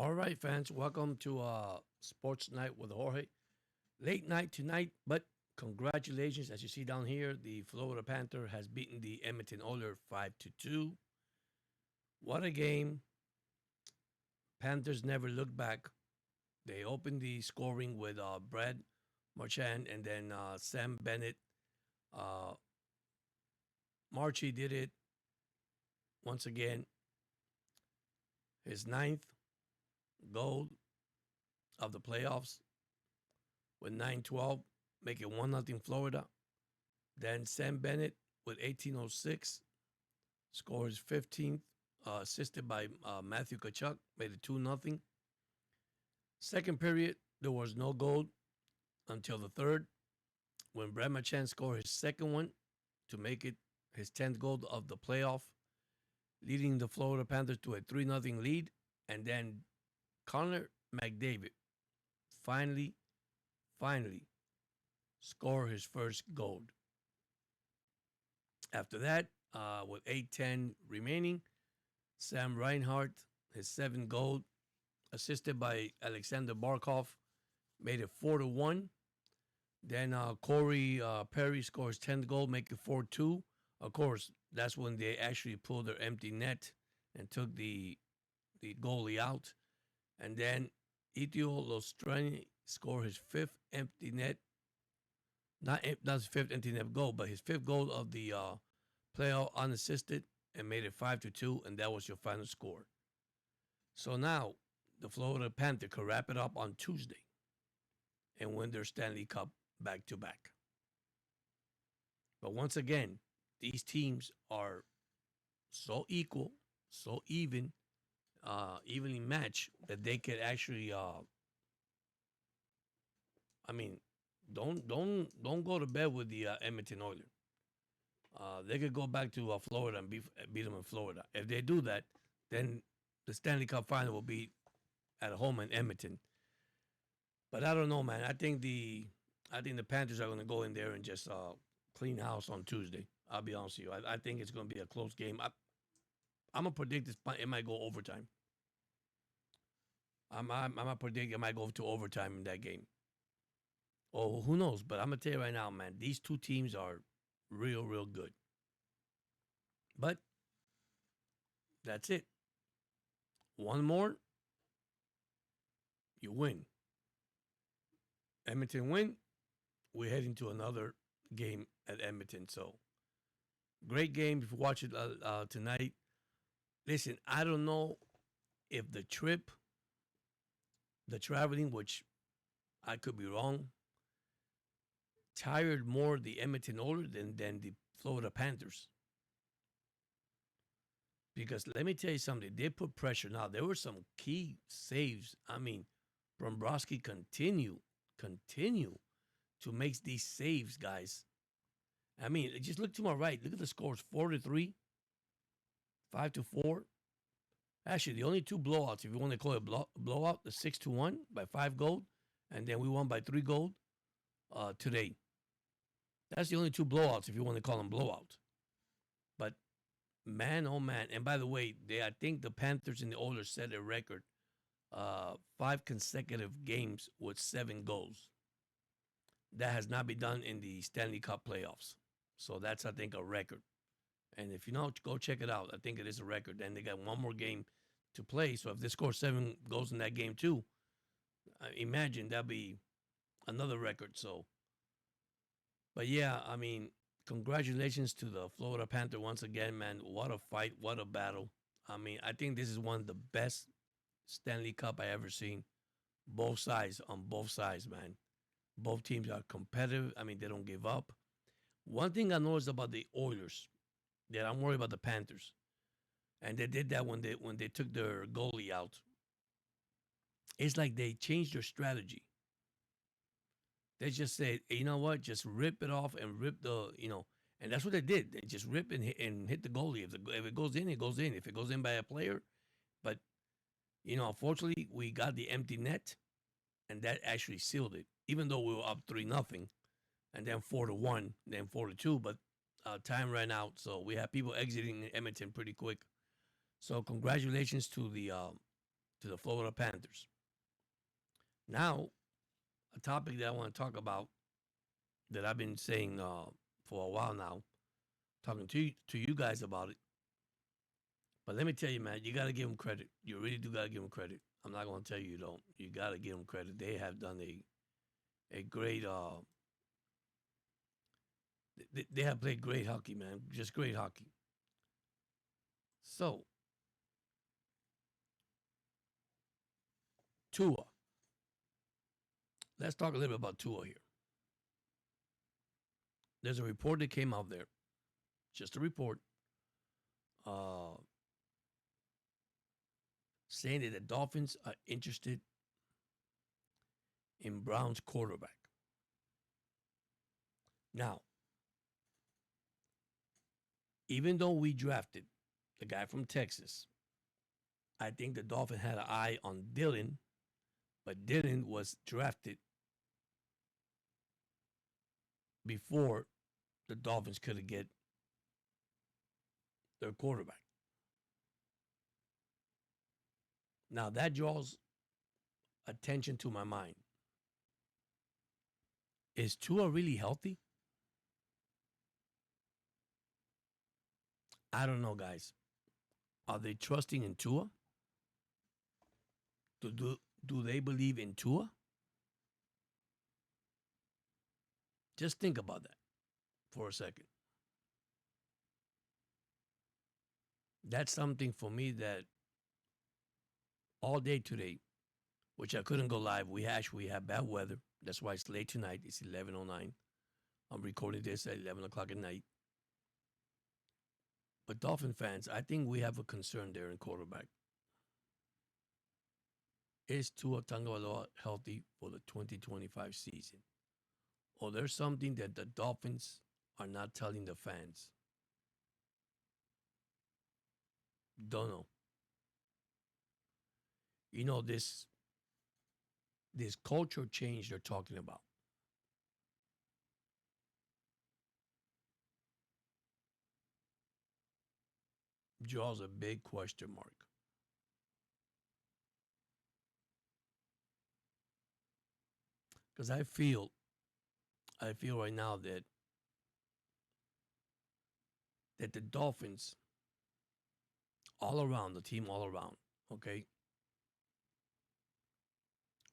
All right, fans, welcome to Sports Night with Jorge. Late night tonight, but congratulations. As you see down here, the Florida Panther has beaten the Edmonton Oilers 5-2. What a game. Panthers never looked back. They opened the scoring with Brad Marchand and then Sam Bennett. Uh, Marchie did it once again. His ninth goal of the playoffs with 9-12, make it 1-0 Florida. Then Sam Bennett with 18:06 scores 15th, assisted by Matthew Kachuk, made it 2-0. Second period, there was no goal until the third when Brad Marchand scored his second one to make it his 10th goal of the playoff, leading the Florida Panthers to a 3-0 lead. And then Connor McDavid finally score his first goal. After that, with 8:10 remaining, Sam Reinhart, his seventh goal, assisted by Alexander Barkov, made it 4-1. Then Corey Perry scores 10th goal, make it 4-2. Of course, that's when they actually pulled their empty net and took the goalie out. And then Itio Lostrani scored his fifth empty net. Not his fifth empty net goal, but his fifth goal of the playoff unassisted and made it 5-2, and that was your final score. So now the Florida Panther could wrap it up on Tuesday and win their Stanley Cup back to back. But once again, these teams are so equal, so evenly matched that they could actually. I mean, don't go to bed with the Edmonton Oilers. They could go back to Florida and beat them in Florida. If they do that, then the Stanley Cup final will be at home in Edmonton. But I don't know, man. I think the Panthers are going to go in there and just clean house on Tuesday. I'll be honest with you. I think it's going to be a close game. I'm gonna predict it might go overtime. I'm gonna predict it might go to overtime in that game. Oh, who knows? But I'm gonna tell you right now, man. These two teams are real good. But that's it. One more, you win. Edmonton win. We're heading to another game at Edmonton. So great game. If you watch it tonight, listen. I don't know if the traveling, which I could be wrong, tired more the Edmonton Oilers than the Florida Panthers. Because let me tell you something, they put pressure. Now there were some key saves. I mean, Brombrowski continue to make these saves, guys. I mean, just look to my right. Look at the scores: 4-3, 5-4. Actually, the only two blowouts, if you want to call it blowout, the 6-1 by 5 gold, and then we won by 3 gold today. That's the only two blowouts, if you want to call them blowout. But man, oh man! And by the way, I think the Panthers and the Oilers set a record, 5 consecutive games with 7 goals. That has not been done in the Stanley Cup playoffs. So that's, I think, a record. And if you know, go check it out. I think it is a record. Then they got one more game to play. So if they score 7 goals in that game too, imagine that'd be another record. So, but yeah, I mean, congratulations to the Florida Panther once again, man. What a fight! What a battle! I mean, I think this is one of the best Stanley Cup I ever seen. On both sides, man. Both teams are competitive. I mean, they don't give up. One thing I noticed about the Oilers, that I'm worried about the Panthers, and they did that when they took their goalie out. It's like they changed their strategy. They just said, hey, you know what, just rip it off and rip and that's what they did. They just rip and hit the goalie. If it goes in, it goes in. If it goes in by a player, but unfortunately, we got the empty net, and that actually sealed it. Even though we were up 3-0, and then 4-1, then 4-2, but time ran out, so we have people exiting Edmonton pretty quick. So congratulations to the to the Florida Panthers. Now, a topic that I want to talk about that I've been saying for a while now, talking to you guys about it. But let me tell you, man, you got to give them credit. You really do got to give them credit. I'm not going to tell you you don't. You got to give them credit. They have done a great. They have played great hockey, man. Just great hockey. So, Tua. Let's talk a little bit about Tua here. There's a report that came out there, just a report, saying that the Dolphins are interested in Brown's quarterback. Now, even though we drafted the guy from Texas, I think the Dolphins had an eye on Dillon, but Dillon was drafted before the Dolphins could get their quarterback. Now that draws attention to my mind. Is Tua really healthy? I don't know, guys. Are they trusting in Tua? Do they believe in Tua? Just think about that for a second. That's something for me that all day today, which I couldn't go live. We actually have bad weather. That's why it's late tonight. It's 11:09. I'm recording this at 11 o'clock at night. But Dolphin fans, I think we have a concern there in quarterback. Is Tua Tagovailoa healthy for the 2025 season? Or there's something that the Dolphins are not telling the fans? Don't know. You know, this culture change they're talking about. Draws a big question mark. Because I feel right now that the Dolphins all around, the team all around, okay?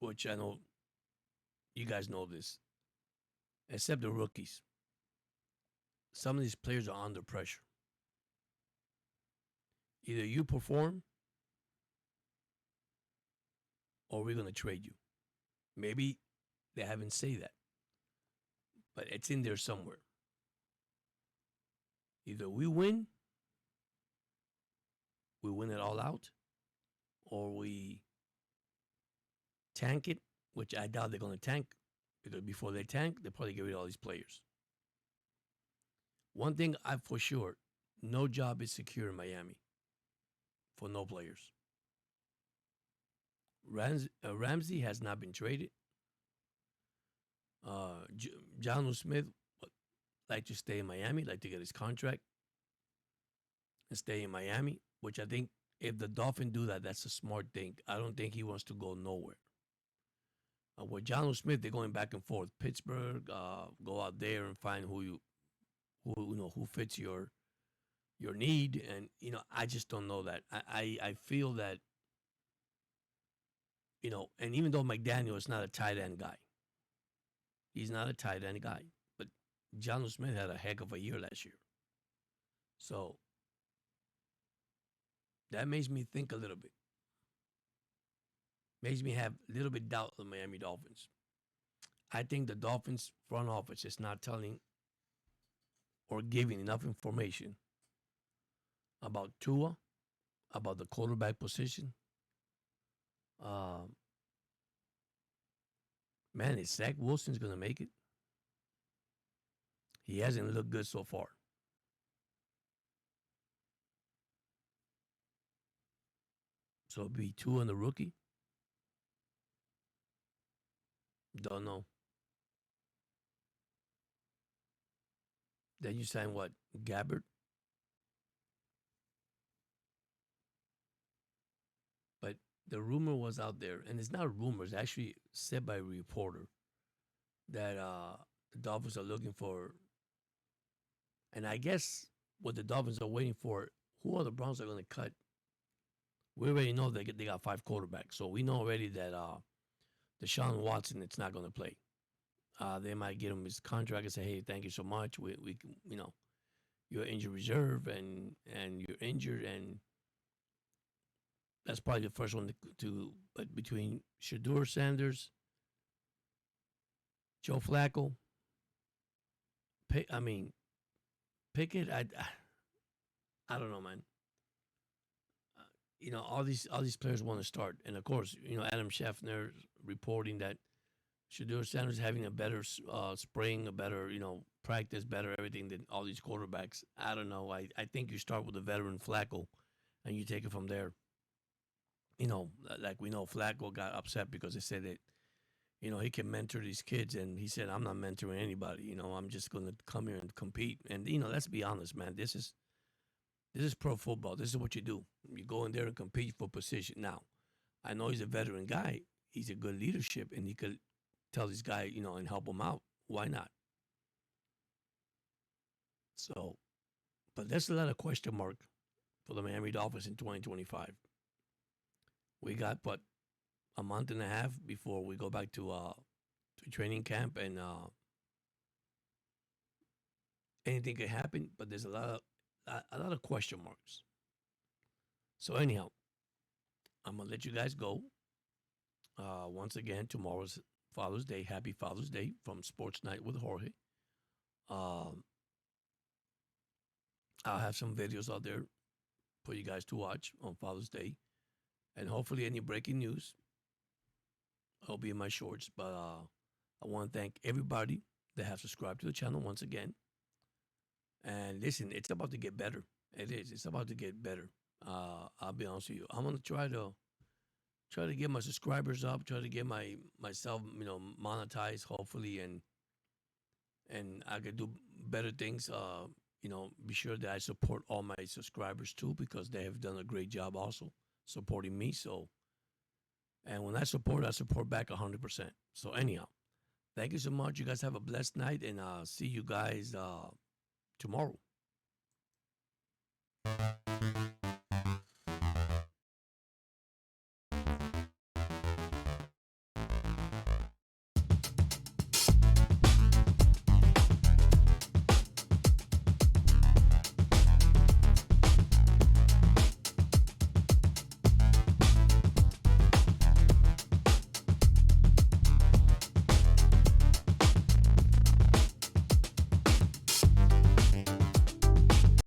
Which I know you guys know this, except the rookies. Some of these players are under pressure. Either you perform or we're going to trade you. Maybe they haven't said that, but it's in there somewhere. Either we win it all out, or we tank it, which I doubt they're going to tank, because before they tank, they probably get rid of all these players. One thing I for sure, no job is secure in Miami for no players. Ramsey has not been traded. John Smith would like to stay in Miami, like to get his contract and stay in Miami, which I think if the Dolphins do that, that's a smart thing. I don't think he wants to go nowhere. With John Smith, they're going back and forth. Pittsburgh, go out there and find who fits your need, and I just don't know that. I feel that and even though McDaniel is not a tight end guy, he's not a tight end guy, but John Smith had a heck of a year last year, so that makes me think a little bit. Makes me have a little bit doubt of the Miami Dolphins. I think the Dolphins front office is not telling or giving enough information about Tua, about the quarterback position. Man, is Zach Wilson's going to make it? He hasn't looked good so far. So it'll be Tua and the rookie? Don't know. Then you sign what? Gabbard? But the rumor was out there, and it's not rumors, actually said by a reporter that the Dolphins are looking for, and I guess what the Dolphins are waiting for, who are the Browns are going to cut? We already know they got 5 quarterbacks, so we know already that Deshaun Watson it's not going to play. They might get him his contract and say, "Hey, thank you so much. We you're injured reserve and you're injured, and that's probably the first one to but between Shadur Sanders, Joe Flacco, I mean Pickett, I don't know, man. All these players want to start, and of course, Adam Scheffner reporting that Shadur Sanders having a better spring, a better practice, better everything than all these quarterbacks. I don't know. I think you start with the veteran Flacco, and you take it from there. Like we know, Flacco got upset because they said that he can mentor these kids, and he said, "I'm not mentoring anybody. I'm just going to come here and compete." And let's be honest, man. This is pro football. This is what you do. You go in there and compete for position. Now, I know he's a veteran guy. He's a good leadership, and he could tell this guy, and help him out. Why not? So, but there's a lot of question mark for the Miami Dolphins in 2025. We got a month and a half before we go back to training camp, and anything could happen. But there's a lot of question marks. So anyhow, I'm gonna let you guys go. Once again, tomorrow's Father's Day. Happy Father's Day from Sports Night with Jorge. Um, I'll have some videos out there for you guys to watch on Father's Day, and hopefully any breaking news will be in my shorts. But I want to thank everybody that have subscribed to the channel once again. And listen, it's about to get better. It is. It's about to get better. I'll be honest with you. I'm gonna try to get my subscribers up. Try to get myself monetized, hopefully, and I could do better things. Be sure that I support all my subscribers too, because they have done a great job also supporting me. So, and when I support back 100%. So anyhow, thank you so much. You guys have a blessed night, and see you guys tomorrow.